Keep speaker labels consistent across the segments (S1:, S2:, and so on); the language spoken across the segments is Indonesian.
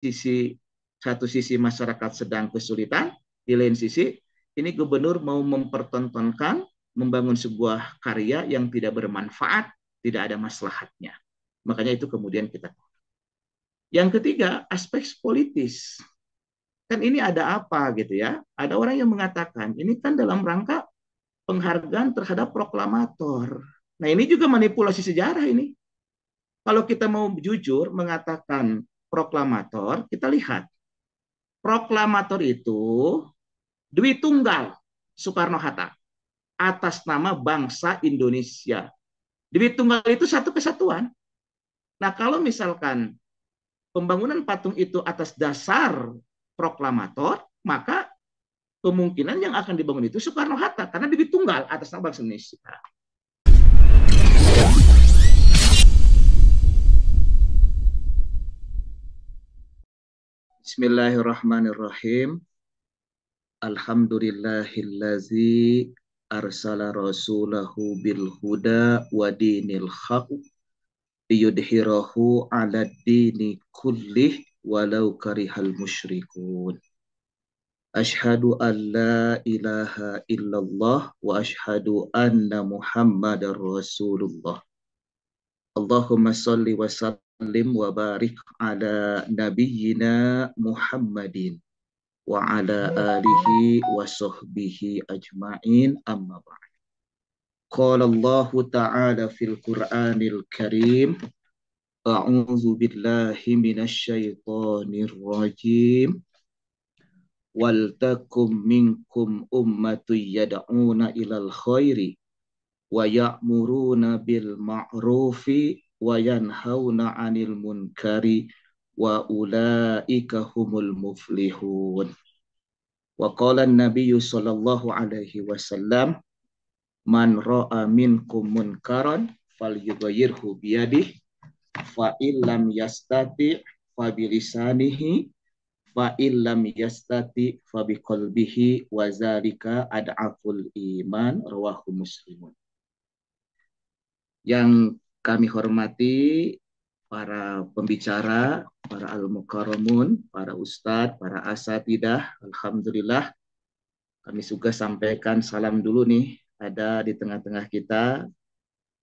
S1: sisi satu sisi masyarakat sedang kesulitan, di lain sisi ini gubernur mau mempertontonkan membangun sebuah karya yang tidak bermanfaat, tidak ada maslahatnya. Makanya itu kemudian kita. Yang ketiga, aspek politis. Kan ini ada apa gitu ya? Ada orang yang mengatakan ini kan dalam rangka penghargaan terhadap proklamator. Nah, ini juga manipulasi sejarah ini. Kalau kita mau jujur mengatakan proklamator, kita lihat. Proklamator itu Dwi Tunggal Soekarno-Hatta atas nama bangsa Indonesia. Dwi Tunggal itu satu kesatuan. Nah, kalau misalkan pembangunan patung itu atas dasar proklamator, maka kemungkinan yang akan dibangun itu Soekarno-Hatta karena Dwi Tunggal atas nama bangsa Indonesia. Bismillahirrahmanirrahim. Alhamdulillahillazi arsala rasulahu bil huda wa dinil haq liyudhhirahu 'ala dini kullih walau karihal musyrikun. Asyhadu an la ilaha illallah wa asyhadu anna Muhammadar Rasulullah. Allahumma salli wa sallim wa barik ala nabiyyina Muhammadin wa ala alihi wa sahbihi ajma'in amma ba'd. Qala Allah ta'ala fil Qur'anil Karim, a'udzu billahi minasy syaithanir rajim. Wal takum minkum ummatun yad'una ilal khairi wa ya'muruna bil ma'rufi wa yanhauna 'anil munkari wa ulaika humul muflihun. Wa qala an-nabiyyu sallallahu alaihi wasallam, man ra'a minkum munkaran falyughayyirhu biyadihi fa illam yastati fa bilisanihi fa illam yastati fa biqalbihi wa zalika ad'aful iman, rawahu Muslimun. Yang kami hormati para pembicara, para al-mukarramun, para ustadz, para asatidah, alhamdulillah kami juga sampaikan salam dulu nih. Ada di tengah-tengah kita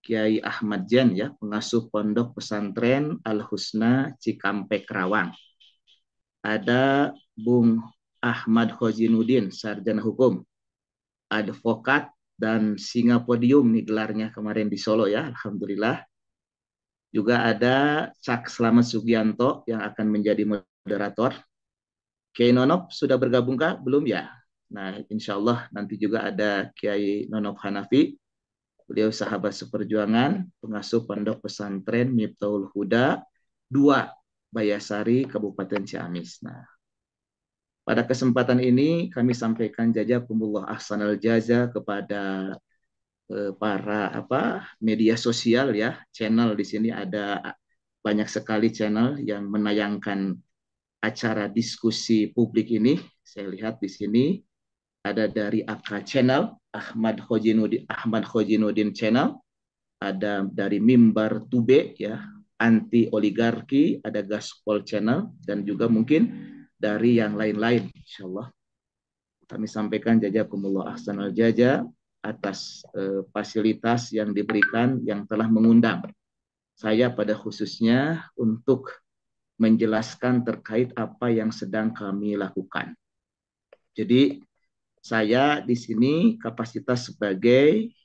S1: Kiai Ahmad Jan ya, pengasuh Pondok Pesantren Al-Husna Cikampek Rawang. Ada Bung Ahmad Khozinuddin, sarjana hukum, advokat dan singa podium nih gelarnya kemarin di Solo ya, alhamdulillah. Juga ada Cak Slamet Sugianto yang akan menjadi moderator. Kiai Nonop sudah bergabung kah? Belum ya? Nah, insya Allah nanti juga ada Kiai Nonop Hanafi. Beliau sahabat seperjuangan, pengasuh Pondok Pesantren Miftahul Huda 2, Bayasari, Kabupaten Ciamis. Nah, pada kesempatan ini kami sampaikan jazakumullah ahsanal jaza kepada para media sosial ya, channel di sini ada banyak sekali channel yang menayangkan acara diskusi publik ini. Saya lihat di sini ada dari AK Channel, Ahmad Khozinuddin Channel, ada dari Mimbar Tube ya, anti oligarki, ada Gaspol Channel, dan juga mungkin dari yang lain-lain. Insyaallah kami sampaikan jazakumullah ahsanal jaza atas fasilitas yang diberikan yang telah mengundang saya pada khususnya untuk menjelaskan terkait apa yang sedang kami lakukan. Jadi saya di sini kapasitas sebagai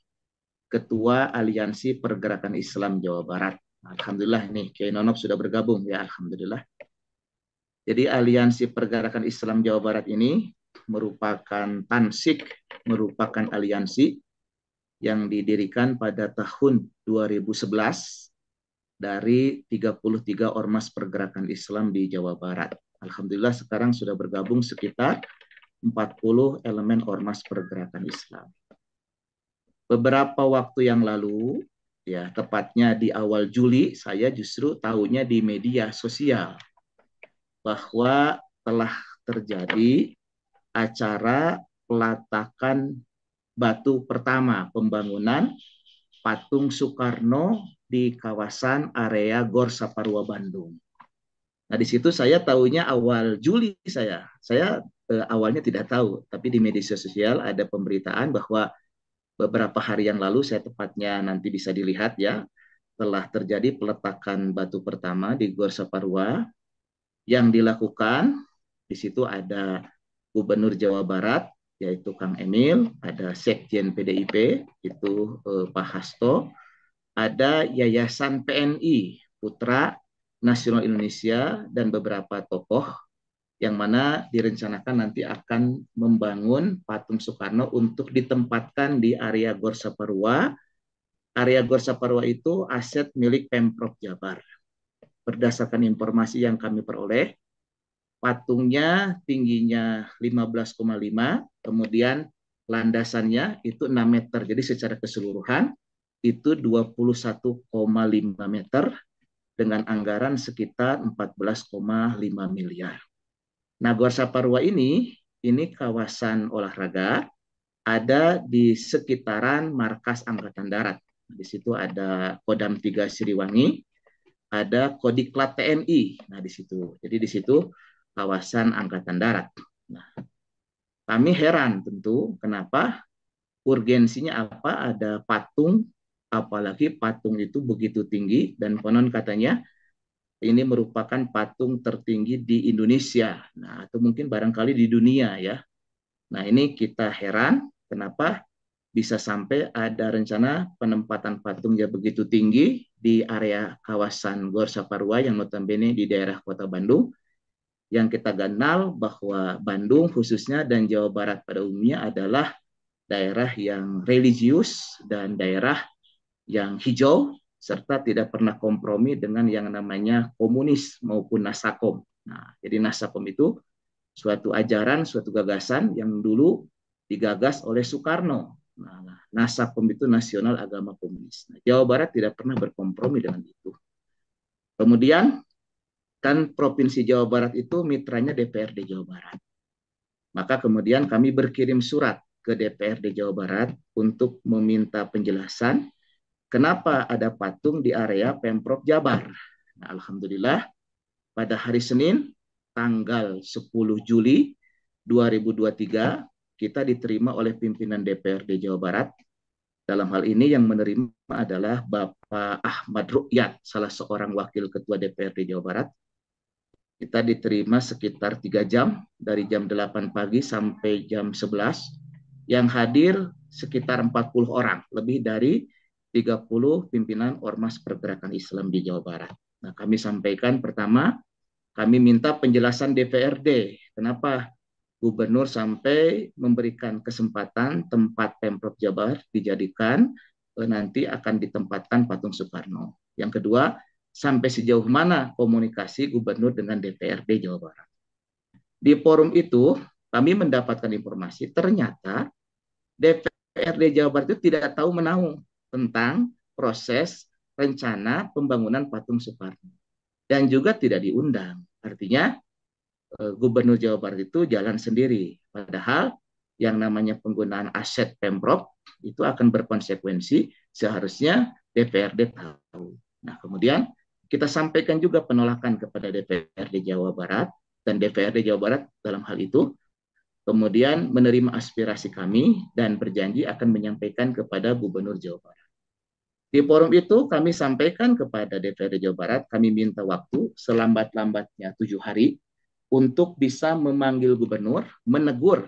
S1: Ketua Aliansi Pergerakan Islam Jawa Barat. Alhamdulillah nih Kiai Nonop sudah bergabung ya, alhamdulillah. Jadi Aliansi Pergerakan Islam Jawa Barat ini merupakan tansik, merupakan aliansi yang didirikan pada tahun 2011 dari 33 ormas pergerakan Islam di Jawa Barat. Alhamdulillah sekarang sudah bergabung sekitar 40 elemen ormas pergerakan Islam. Beberapa waktu yang lalu, ya tepatnya di awal Juli, saya justru tahunya di media sosial bahwa telah terjadi acara peletakan batu pertama pembangunan patung Soekarno di kawasan area Gor Saparua Bandung. Nah, di situ saya tahunya awal Juli Saya awalnya tidak tahu, tapi di media sosial ada pemberitaan bahwa beberapa hari yang lalu, saya tepatnya nanti bisa dilihat ya, telah terjadi peletakan batu pertama di Gor Saparua yang dilakukan. Di situ ada Gubernur Jawa Barat, yaitu Kang Emil, ada Sekjen PDIP, itu Pak Hasto, ada Yayasan PNI, Putra Nasional Indonesia, dan beberapa tokoh yang mana direncanakan nanti akan membangun patung Soekarno untuk ditempatkan di area Gor Saparua. Area Gor Saparua itu aset milik Pemprov Jabar. Berdasarkan informasi yang kami peroleh, patungnya tingginya 15,5, kemudian landasannya itu 6 meter. Jadi secara keseluruhan itu 21,5 meter dengan anggaran sekitar 14,5 miliar. Nah, Gor Saparua ini kawasan olahraga ada di sekitaran markas Angkatan Darat. Di situ ada Kodam 3 Siliwangi, ada Kodiklat TNI. Nah, di situ. Jadi di situ kawasan Angkatan Darat. Nah, kami heran tentu kenapa urgensinya apa ada patung, apalagi patung itu begitu tinggi dan konon katanya ini merupakan patung tertinggi di Indonesia. Nah, atau mungkin barangkali di dunia ya. Nah, ini kita heran kenapa bisa sampai ada rencana penempatan patungnya begitu tinggi di area kawasan Gor Saparua yang notabene di daerah Kota Bandung, yang kita kenal bahwa Bandung khususnya dan Jawa Barat pada umumnya adalah daerah yang religius dan daerah yang hijau serta tidak pernah kompromi dengan yang namanya komunis maupun Nasakom. Nah, jadi Nasakom itu suatu ajaran, suatu gagasan yang dulu digagas oleh Soekarno. Nah, Nasakom itu Nasional Agama Komunis. Nah, Jawa Barat tidak pernah berkompromi dengan itu. Kemudian kan Provinsi Jawa Barat itu mitranya DPRD Jawa Barat. Maka kemudian kami berkirim surat ke DPRD Jawa Barat untuk meminta penjelasan kenapa ada patung di area Pemprov Jabar. Nah, alhamdulillah pada hari Senin tanggal 10 Juli 2023 kita diterima oleh pimpinan DPRD Jawa Barat. Dalam hal ini yang menerima adalah Bapak Ahmad Rukyat, salah seorang wakil ketua DPRD Jawa Barat. Kita diterima sekitar 3 jam, dari jam 8 pagi sampai jam 11. Yang hadir sekitar 40 orang, lebih dari 30 pimpinan Ormas Pergerakan Islam di Jawa Barat. Nah, kami sampaikan pertama, kami minta penjelasan DPRD. Kenapa Gubernur sampai memberikan kesempatan tempat Pemprov Jabar dijadikan nanti akan ditempatkan patung Soekarno. Yang kedua, sampai sejauh mana komunikasi Gubernur dengan DPRD Jawa Barat. Di forum itu kami mendapatkan informasi ternyata DPRD Jawa Barat itu tidak tahu menahu tentang proses rencana pembangunan patung Soekarno dan juga tidak diundang. Artinya Gubernur Jawa Barat itu jalan sendiri. Padahal yang namanya penggunaan aset Pemprov itu akan berkonsekuensi, seharusnya DPRD tahu. Nah, kemudian kita sampaikan juga penolakan kepada DPRD Jawa Barat, dan DPRD Jawa Barat dalam hal itu kemudian menerima aspirasi kami dan berjanji akan menyampaikan kepada Gubernur Jawa Barat. Di forum itu kami sampaikan kepada DPRD Jawa Barat, kami minta waktu selambat-lambatnya 7 hari untuk bisa memanggil gubernur, menegur,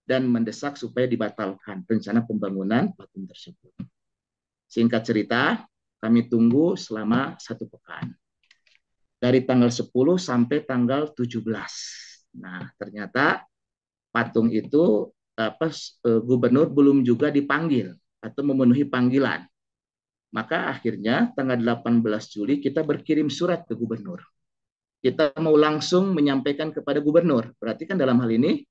S1: dan mendesak supaya dibatalkan rencana pembangunan patung tersebut. Singkat cerita, kami tunggu selama 1 pekan. Dari tanggal 10 sampai tanggal 17. Nah, ternyata patung itu gubernur belum juga dipanggil atau memenuhi panggilan. Maka akhirnya tanggal 18 Juli kita berkirim surat ke gubernur. Kita mau langsung menyampaikan kepada gubernur. Berarti kan dalam hal ini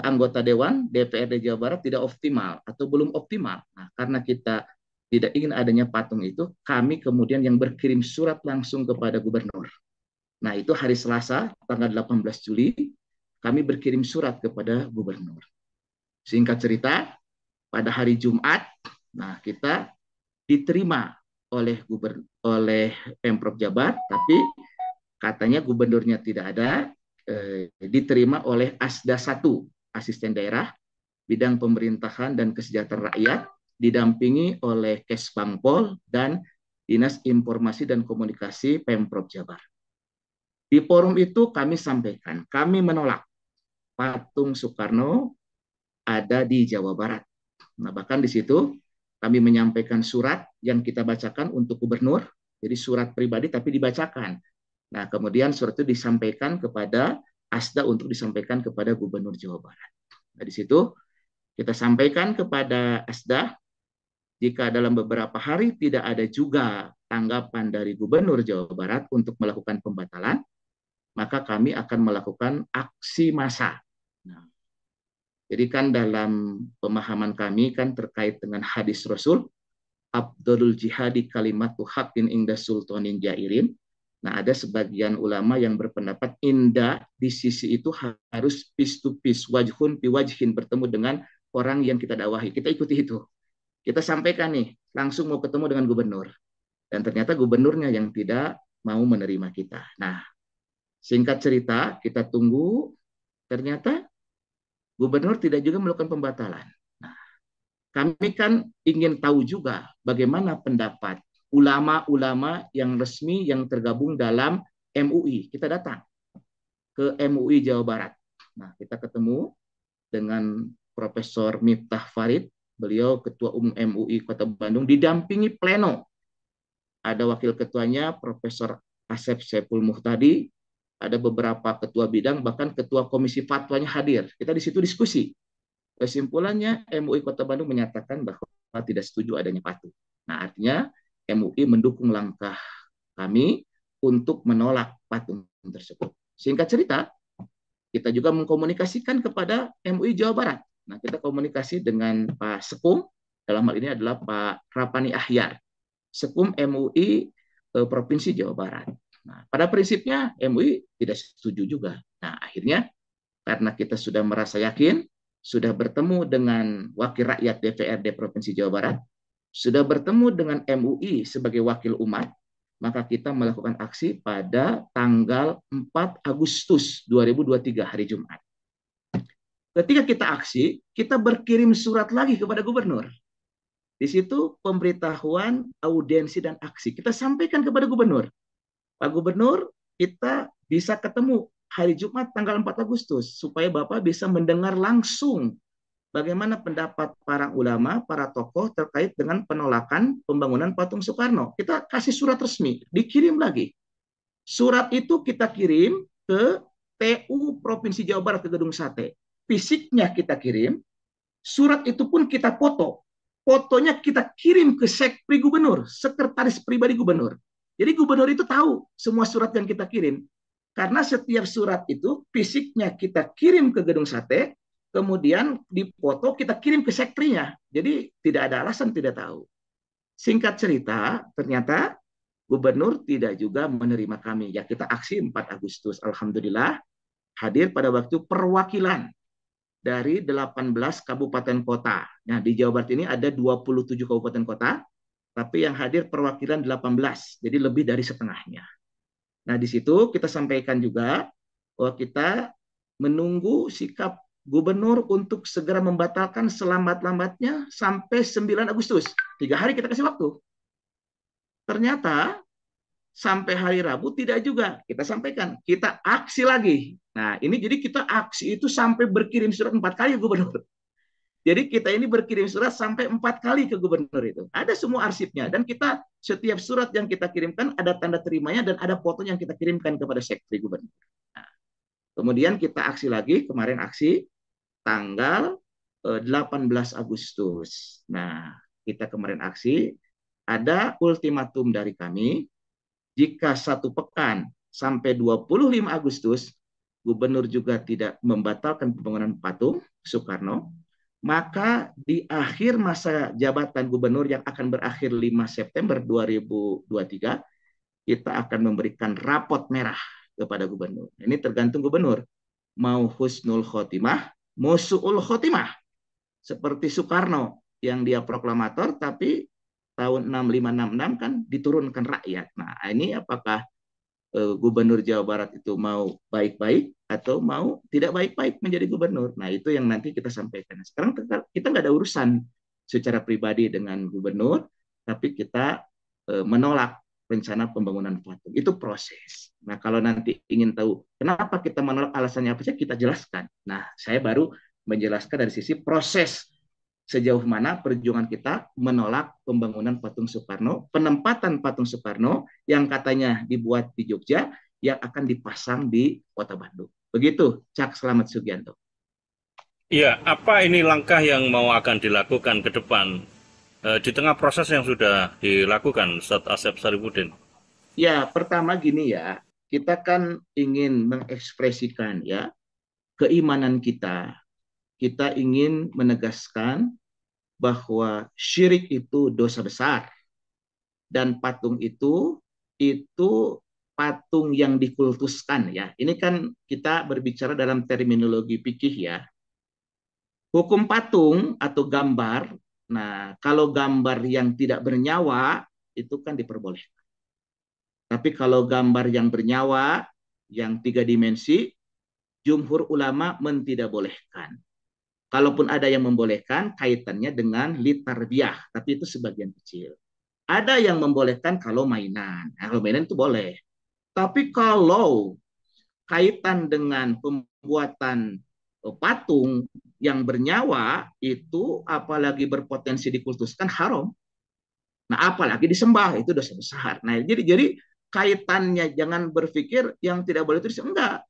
S1: anggota Dewan DPRD Jawa Barat tidak optimal atau belum optimal. Nah, karena kita tidak ingin adanya patung itu, kami kemudian yang berkirim surat langsung kepada gubernur. Nah, itu hari Selasa, tanggal 18 Juli, kami berkirim surat kepada gubernur. Singkat cerita, pada hari Jumat, nah kita diterima oleh Pemprov Jabar, tapi Katanya gubernurnya tidak ada, diterima oleh Asda 1, asisten daerah, bidang pemerintahan dan kesejahteraan rakyat, didampingi oleh Kesbangpol dan Dinas Informasi dan Komunikasi Pemprov Jabar. Di forum itu kami sampaikan, kami menolak patung Soekarno ada di Jawa Barat. Nah, bahkan di situ kami menyampaikan surat yang kita bacakan untuk gubernur, jadi surat pribadi tapi dibacakan. Nah, kemudian surat itu disampaikan kepada Asda untuk disampaikan kepada Gubernur Jawa Barat. Nah, di situ kita sampaikan kepada Asda, jika dalam beberapa hari tidak ada juga tanggapan dari Gubernur Jawa Barat untuk melakukan pembatalan, maka kami akan melakukan aksi massa. Nah, jadi kan dalam pemahaman kami kan terkait dengan hadis Rasul, Abdul Jihadi kalimatu haqqin inda sultanin jairin. Nah, ada sebagian ulama yang berpendapat indah di sisi itu harus face to face, wajhun pi wajhin, bertemu dengan orang yang kita dakwahi. Kita ikuti itu. Kita sampaikan nih, langsung mau ketemu dengan gubernur. Dan ternyata gubernurnya yang tidak mau menerima kita. Nah, singkat cerita, kita tunggu, ternyata gubernur tidak juga melakukan pembatalan. Nah, kami kan ingin tahu juga bagaimana pendapat ulama-ulama yang resmi yang tergabung dalam MUI. Kita datang ke MUI Jawa Barat. Nah, kita ketemu dengan Profesor Miftah Farid, beliau Ketua Umum MUI Kota Bandung, didampingi pleno. Ada wakil ketuanya Profesor Asep Saiful Muhtadi, ada beberapa ketua bidang, bahkan ketua komisi fatwanya hadir. Kita di situ diskusi. Kesimpulannya, MUI Kota Bandung menyatakan bahwa tidak setuju adanya patung. Nah, artinya MUI mendukung langkah kami untuk menolak patung tersebut. Singkat cerita, kita juga mengkomunikasikan kepada MUI Jawa Barat. Nah, kita komunikasi dengan Pak Sekum, dalam hal ini adalah Pak Rapani Ahyar, Sekum MUI Provinsi Jawa Barat. Nah, pada prinsipnya MUI tidak setuju juga. Nah, akhirnya karena kita sudah merasa yakin, sudah bertemu dengan Wakil Rakyat DPRD Provinsi Jawa Barat, sudah bertemu dengan MUI sebagai wakil umat, maka kita melakukan aksi pada tanggal 4 Agustus 2023, hari Jumat. Ketika kita aksi, kita berkirim surat lagi kepada gubernur. Di situ pemberitahuan, audiensi, dan aksi. Kita sampaikan kepada gubernur. Pak Gubernur, kita bisa ketemu hari Jumat tanggal 4 Agustus, supaya Bapak bisa mendengar langsung bagaimana pendapat para ulama, para tokoh terkait dengan penolakan pembangunan patung Soekarno. Kita kasih surat resmi, dikirim lagi. Surat itu kita kirim ke TU Provinsi Jawa Barat, ke Gedung Sate. Fisiknya kita kirim, surat itu pun kita foto. Fotonya kita kirim ke Sekpri Gubernur, sekretaris pribadi gubernur. Jadi gubernur itu tahu semua surat yang kita kirim. Karena setiap surat itu fisiknya kita kirim ke Gedung Sate, kemudian dipoto kita kirim ke sektrinya. Jadi tidak ada alasan tidak tahu. Singkat cerita, ternyata gubernur tidak juga menerima kami. Ya, kita aksi 4 Agustus. Alhamdulillah hadir pada waktu perwakilan dari 18 kabupaten kota. Nah, di Jawa Barat ini ada 27 kabupaten kota, tapi yang hadir perwakilan 18, jadi lebih dari setengahnya. Nah, di situ kita sampaikan juga bahwa kita menunggu sikap gubernur untuk segera membatalkan selambat-lambatnya sampai 9 Agustus. 3 hari kita kasih waktu. Ternyata sampai hari Rabu tidak juga. Kita sampaikan, kita aksi lagi. Nah, ini jadi kita aksi itu sampai berkirim surat 4 kali ke gubernur. Jadi kita ini berkirim surat sampai 4 kali ke gubernur itu. Ada semua arsipnya. Dan kita setiap surat yang kita kirimkan ada tanda terimanya dan ada foto yang kita kirimkan kepada sekretari gubernur. Nah, kemudian kita aksi lagi, kemarin aksi tanggal 18 Agustus. Nah, kita kemarin aksi, ada ultimatum dari kami, jika 1 pekan sampai 25 Agustus, gubernur juga tidak membatalkan pembangunan patung Soekarno, maka di akhir masa jabatan gubernur yang akan berakhir 5 September 2023, kita akan memberikan rapot merah kepada gubernur. Ini tergantung gubernur. Mau husnul khotimah, mau su'ul khotimah. Seperti Soekarno yang dia proklamator, tapi tahun 6566 kan diturunkan rakyat. Nah, ini apakah gubernur Jawa Barat itu mau baik-baik atau mau tidak baik-baik menjadi gubernur. Nah, itu yang nanti kita sampaikan. Sekarang kita nggak ada urusan secara pribadi dengan gubernur, tapi kita menolak rencana pembangunan patung. Itu proses. Nah, kalau nanti ingin tahu kenapa kita menolak, alasannya apa sih, kita jelaskan. Nah, saya baru menjelaskan dari sisi proses sejauh mana perjuangan kita menolak pembangunan patung Soekarno, penempatan patung Soekarno yang katanya dibuat di Jogja, yang akan dipasang di Kota Bandung. Begitu, Cak Selamat Sugianto.
S2: Iya, apa ini langkah yang mau akan dilakukan ke depan di tengah proses yang sudah dilakukan Ustadz Asep Sarifudin?
S1: Ya, pertama gini ya, kita kan ingin mengekspresikan ya keimanan kita. Kita ingin menegaskan bahwa syirik itu dosa besar, dan patung itu patung yang dikultuskan ya. Ini kan kita berbicara dalam terminologi fikih ya. Hukum patung atau gambar, nah kalau gambar yang tidak bernyawa itu kan diperbolehkan. Tapi kalau gambar yang bernyawa, yang tiga dimensi, jumhur ulama tidak bolehkan. Kalaupun ada yang membolehkan, kaitannya dengan litarbiyah, tapi itu sebagian kecil. Ada yang membolehkan kalau mainan. Nah, kalau mainan itu boleh. Tapi kalau kaitan dengan pembuatan patung yang bernyawa, itu apalagi berpotensi dikultuskan, haram. Nah, apalagi disembah, itu dosa besar. Nah, jadi kaitannya, jangan berpikir yang tidak boleh itu enggak.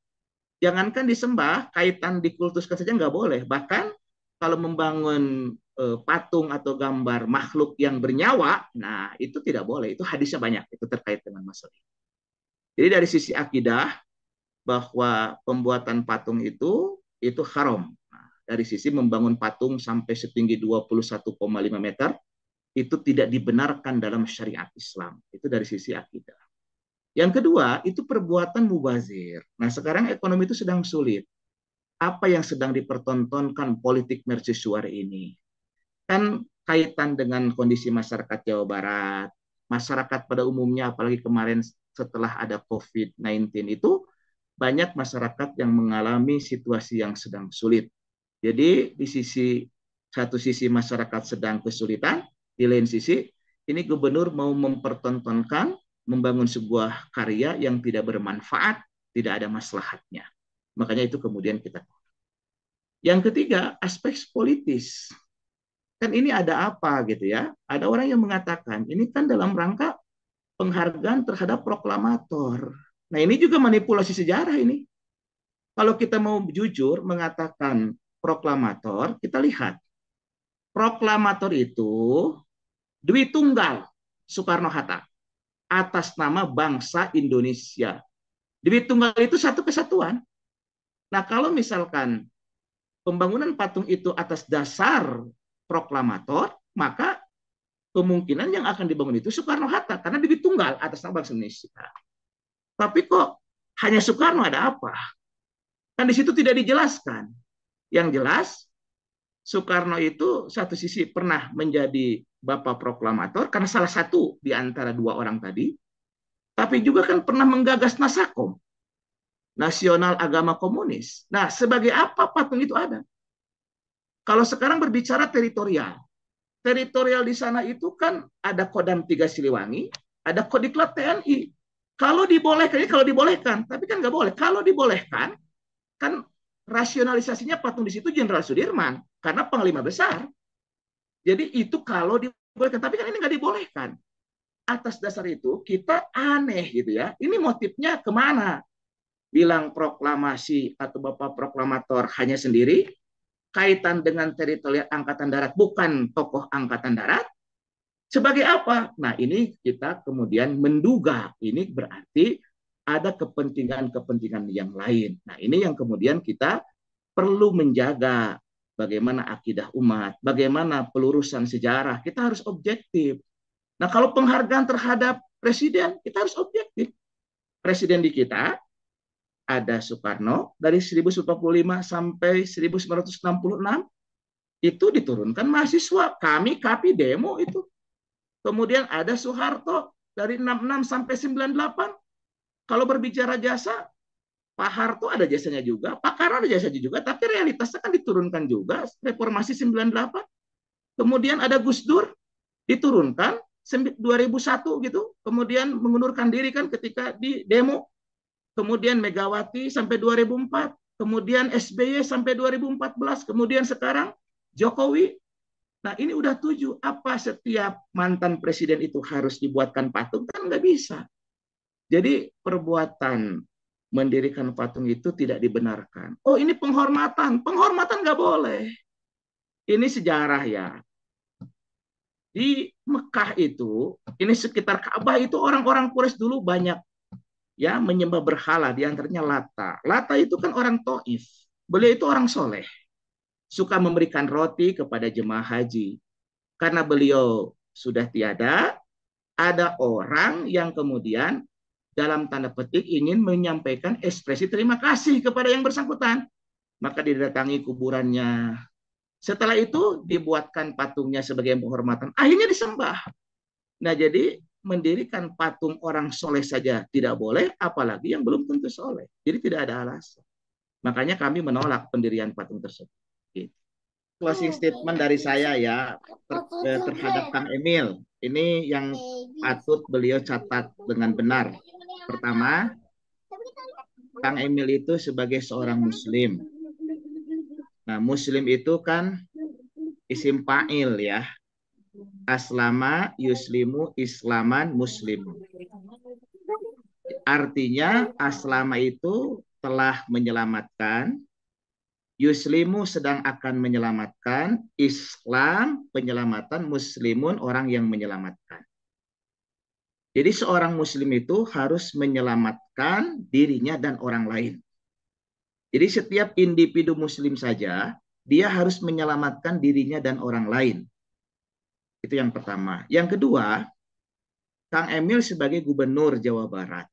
S1: Jangankan disembah, kaitan dikultuskan saja nggak boleh. Bahkan kalau membangun patung atau gambar makhluk yang bernyawa, nah itu tidak boleh. Itu hadisnya banyak, itu terkait dengan masalah ini. Jadi dari sisi akidah, bahwa pembuatan patung itu haram. Nah, dari sisi membangun patung sampai setinggi 21,5 meter, itu tidak dibenarkan dalam syariat Islam. Itu dari sisi akidah. Yang kedua, itu perbuatan mubazir. Nah, sekarang ekonomi itu sedang sulit. Apa yang sedang dipertontonkan politik mercusuar ini? Kan kaitan dengan kondisi masyarakat Jawa Barat, masyarakat pada umumnya, apalagi kemarin setelah ada COVID-19 itu, banyak masyarakat yang mengalami situasi yang sedang sulit. Jadi di satu sisi masyarakat sedang kesulitan, di lain sisi ini gubernur mau mempertontonkan membangun sebuah karya yang tidak bermanfaat, tidak ada maslahatnya. Makanya itu kemudian kita. Yang ketiga, aspek politis. Kan ini ada apa gitu ya? Ada orang yang mengatakan ini kan dalam rangka penghargaan terhadap proklamator. Nah, ini juga manipulasi sejarah ini. Kalau kita mau jujur mengatakan proklamator, kita lihat. Proklamator itu Dwi Tunggal Soekarno-Hatta atas nama bangsa Indonesia. Dwi Tunggal itu satu kesatuan. Nah, kalau misalkan pembangunan patung itu atas dasar proklamator, maka kemungkinan yang akan dibangun itu Soekarno-Hatta, karena Dwi Tunggal atas nama bangsa Indonesia. Tapi kok hanya Soekarno, ada apa? Kan di situ tidak dijelaskan. Yang jelas, Soekarno itu satu sisi pernah menjadi bapak proklamator, karena salah satu di antara dua orang tadi, tapi juga kan pernah menggagas Nasakom, Nasional Agama Komunis. Nah, sebagai apa patung itu ada? Kalau sekarang berbicara teritorial, teritorial di sana itu kan ada Kodam 3 Siliwangi, ada Kodiklat TNI. Kalau dibolehkan, tapi kan nggak boleh. Kalau dibolehkan, kan rasionalisasinya patung di situ Jenderal Sudirman, karena panglima besar. Jadi itu kalau dibolehkan, tapi kan ini nggak dibolehkan. Atas dasar itu kita aneh gitu ya. Ini motifnya kemana? Bilang proklamasi atau bapak proklamator hanya sendiri, kaitan dengan teritorial angkatan darat, bukan tokoh angkatan darat. Sebagai apa? Nah, ini kita kemudian menduga ini berarti ada kepentingan-kepentingan yang lain. Nah, ini yang kemudian kita perlu menjaga bagaimana akidah umat, bagaimana pelurusan sejarah. Kita harus objektif. Nah, kalau penghargaan terhadap presiden, kita harus objektif. Presiden di kita ada Soekarno dari 1945 sampai 1966 itu diturunkan mahasiswa, kami KAPI demo itu. Kemudian ada Soeharto dari 66 sampai 98 Kalau berbicara jasa, Pak Harto ada jasanya juga, Pak Karno ada jasanya juga, tapi realitasnya kan diturunkan juga reformasi 98. Kemudian ada Gus Dur, diturunkan 2001 gitu, kemudian mengundurkan diri kan ketika di demo. Kemudian Megawati sampai 2004, kemudian SBY sampai 2014, kemudian sekarang Jokowi. Nah ini udah 7. Apa setiap mantan presiden itu harus dibuatkan patung? Kan nggak bisa. Jadi perbuatan mendirikan patung itu tidak dibenarkan. Oh ini penghormatan. Penghormatan nggak boleh. Ini sejarah ya. Di Mekah itu, ini sekitar Ka'bah itu orang-orang Quraisy dulu banyak ya menyembah berhala, di antaranya Lata. Lata itu kan orang Taif. Beliau itu orang soleh, suka memberikan roti kepada jemaah haji. Karena beliau sudah tiada, ada orang yang kemudian dalam tanda petik ingin menyampaikan ekspresi terima kasih kepada yang bersangkutan. Maka didatangi kuburannya. Setelah itu dibuatkan patungnya sebagai penghormatan. Akhirnya disembah. Nah jadi mendirikan patung orang soleh saja tidak boleh, apalagi yang belum tentu soleh. Jadi tidak ada alasan. Makanya kami menolak pendirian patung tersebut. Closing statement dari saya ya terhadap Kang Emil. Ini yang patut beliau catat dengan benar. Pertama, Kang Emil itu sebagai seorang Muslim. Nah, Muslim itu kan isim fa'il ya. Aslama yuslimu islaman muslim. Artinya aslama itu telah menyelamatkan, yuslimu sedang akan menyelamatkan, Islam penyelamatan, muslimun orang yang menyelamatkan. Jadi seorang muslim itu harus menyelamatkan dirinya dan orang lain. Jadi setiap individu muslim saja, dia harus menyelamatkan dirinya dan orang lain. Itu yang pertama. Yang kedua, Kang Emil sebagai gubernur Jawa Barat.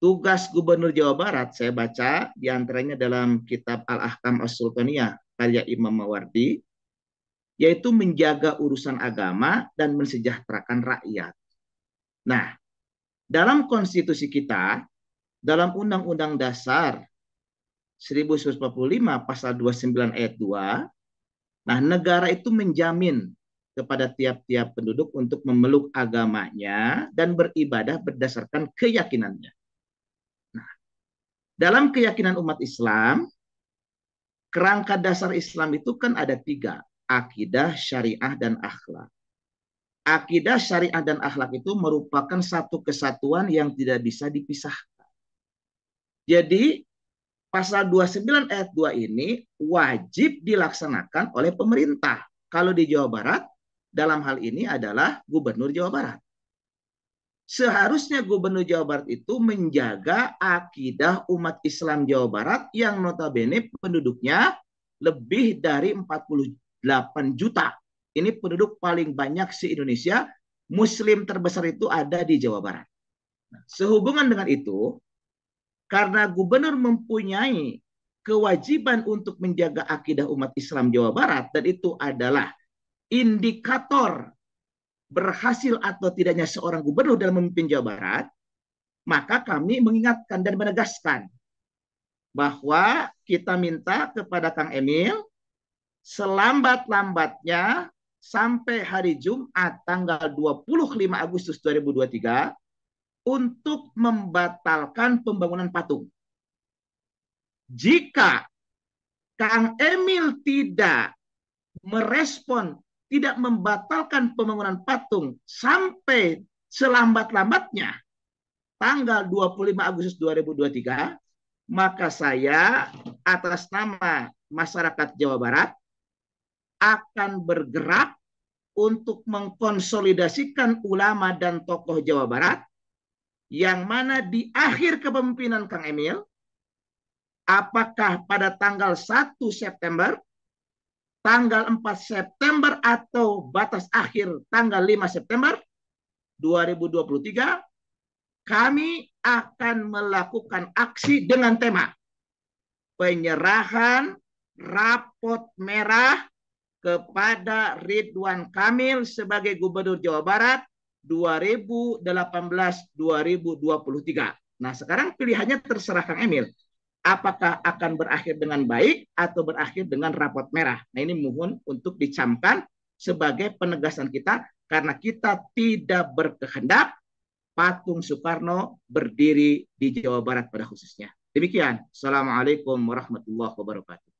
S1: Tugas gubernur Jawa Barat, saya baca diantaranya dalam kitab Al-Ahkam As-Sultaniyah, karya Imam Mawardi, yaitu menjaga urusan agama dan mensejahterakan rakyat. Nah, dalam konstitusi kita, dalam Undang-Undang Dasar 1945 pasal 29 ayat 2, nah negara itu menjamin kepada tiap-tiap penduduk untuk memeluk agamanya dan beribadah berdasarkan keyakinannya. Nah, dalam keyakinan umat Islam, kerangka dasar Islam itu kan ada 3, akidah, syariah, dan akhlak. Akidah, syariah, dan akhlak itu merupakan satu kesatuan yang tidak bisa dipisahkan. Jadi, pasal 29 ayat 2 ini wajib dilaksanakan oleh pemerintah. Kalau di Jawa Barat, dalam hal ini adalah Gubernur Jawa Barat. Seharusnya Gubernur Jawa Barat itu menjaga akidah umat Islam Jawa Barat yang notabene penduduknya lebih dari 48 juta. Ini penduduk paling banyak se-Indonesia. Muslim terbesar itu ada di Jawa Barat. Nah, sehubungan dengan itu, karena gubernur mempunyai kewajiban untuk menjaga akidah umat Islam Jawa Barat, dan itu adalah indikator berhasil atau tidaknya seorang gubernur dalam memimpin Jawa Barat, maka kami mengingatkan dan menegaskan bahwa kita minta kepada Kang Emil selambat-lambatnya sampai hari Jumat tanggal 25 Agustus 2023 untuk membatalkan pembangunan patung. Jika Kang Emil tidak merespon, tidak membatalkan pembangunan patung sampai selambat-lambatnya tanggal 25 Agustus 2023, maka saya atas nama masyarakat Jawa Barat akan bergerak untuk mengkonsolidasikan ulama dan tokoh Jawa Barat, yang mana di akhir kepemimpinan Kang Emil, apakah pada tanggal 1 September, tanggal 4 September, atau batas akhir tanggal 5 September 2023, kami akan melakukan aksi dengan tema penyerahan rapot merah kepada Ridwan Kamil sebagai Gubernur Jawa Barat 2018-2023. Nah, sekarang pilihannya terserah Kang Emil. Apakah akan berakhir dengan baik atau berakhir dengan rapot merah? Nah, ini mohon untuk dicamkan sebagai penegasan kita karena kita tidak berkehendak patung Soekarno berdiri di Jawa Barat pada khususnya. Demikian. Assalamualaikum warahmatullahi wabarakatuh.